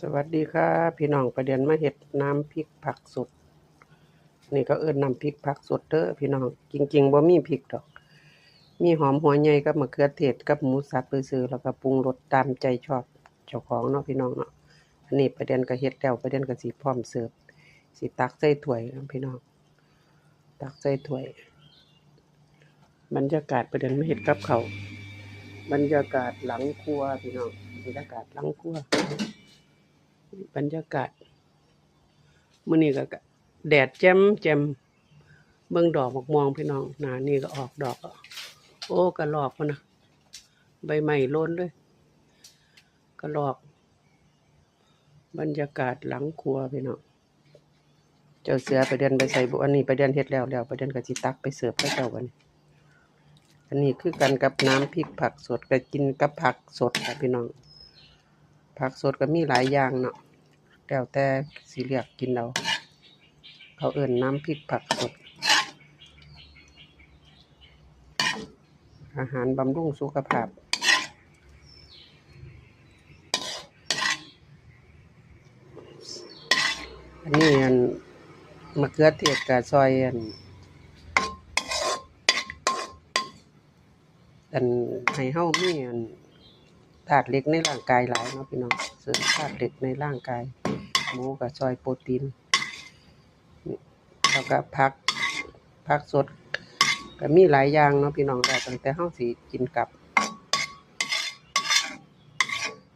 สวัสดีครับพี่น้องประเด็นมาเฮ็ดน้ำพริกผักสดนี่ก็เอิ้นน้ำพริกผักสดเด้อพี่น้องจริงๆบ่มีพริกดอกมีหอมหัวใหญ่กับมะเขือเทศกับหมูสับซื่อๆแล้วก็ปรุงรสตามใจชอบเจ้าของเนาะพี่น้องเนาะอันนี้ประเด็นก็เฮ็ดแล้วประเด็นก็สิพร้อมเสิร์ฟสิตักใส่ถ้วยนะพี่น้องตักใส่ถ้วยบรรยากาศประเด็นมาเฮ็ดกับข้าวบรรยากาศหลังครัวพี่น้องบรรยากาศหลังครัวบรรยากาศมื้อนี้ก็แดดแจ่มแจ่มเบิ่งดอกบักม่วงพี่น้องหน้านี้ก็ออกดอกแล้วโอ้กระรอกพุ่นน่ะใบไม้โลนเลยกระรอกบรรยากาศหลังครัวพี่น้องเจ้าเสือไปเดินไปใส่บุอันนี้ไปเดินเฮ็ดแล้วไปเดินก็สิตักไปเสิร์ฟให้เจ้าบัดนี้อันนี้คือกันกับน้ำพริกผักสดก็กินกับผักสดค่ะพี่น้องผักสดก็มีหลายอย่างเนาะแล้วแต่สิเลือกกินเอาเขาเอิ้นน้ำพริกผักสดอาหารบำรุงสุขภาพอันนี้มะเขือเทศกับซอยให้เฮามีธาตุเหล็กในร่างกายหลายเนาะพี่น้องเสริมธาตุเหล็กในร่างกายหมูกับซอยโปรตีนแล้วก็ผักสดก็มีหลายอย่างเนาะพี่น้องแล้วตั้งแต่เฮาสิกินกับ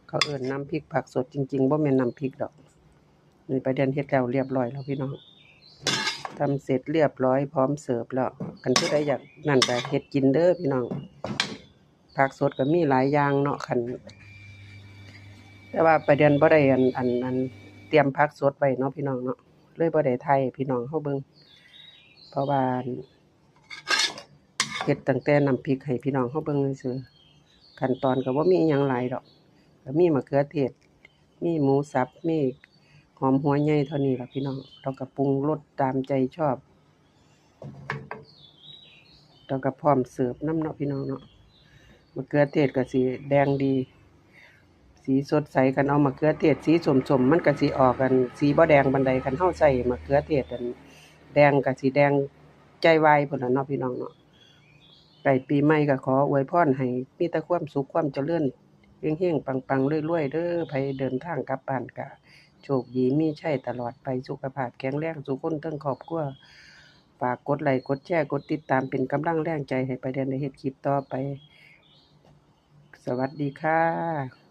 เขาเอิ้นน้ำพริกผักสดจริงๆบ่แม่นน้ำพริกดอกนี่ประเด็นเฮ็ดแล้วเรียบร้อยแล้วพี่น้องทำเสร็จเรียบร้อยพร้อมเสิร์ฟแล้วคันผู้ใดอยากนั่นก็เฮ็ดกินเด้อพี่น้องผักสดก็มีหลายอย่างเนาะคันแต่ว่าประเด็นบ่ได้เตรียมผักสดไว้เนาะพี่น้องเนาะเลยบ่ได้ถ่ายให้พี่น้องเฮาเบิ่งเพราะว่าเฮ็ดตั้งแต่น้ำพริกให้พี่น้องเฮาเบิ่งซื่อๆขั้นตอนก็บ่มีอิหยังหลายดอกก็มีมะเขือเทศมีหมูสับมีหอมหัวใหญ่เท่านี้ล่ะพี่น้องแล้วก็ปรุงรสตามใจชอบแล้วก็พร้อมเสิร์ฟนำเนาะพี่น้องเนาะมะเขือเทศก็สิแดงดีสีสดใสคันเอามะเขือเทศสีส้มๆมันก็สิออกสีบ่แดงปานใดคันเฮาใส่มะเขือเทศแดงก็สิแดงใจวายพุ่นล่ะเนาะพี่น้องเนาะใกล้ปีใหม่ก็ขออวยพรให้มีแต่ความสุขความเจริญเฮงๆปังๆรวยๆเด้อไผเดินทางกลับบ้านก็โชคดีมีชัยตลอดไปสุขภาพแข็งแรงทุกคนทั้งครอบครัวฝากกดไลค์กดแชร์กดติดตามเป็นกำลังแรงใจให้ประเด็นได้เฮ็ดคลิปต่อไปสวัสดีค่ะ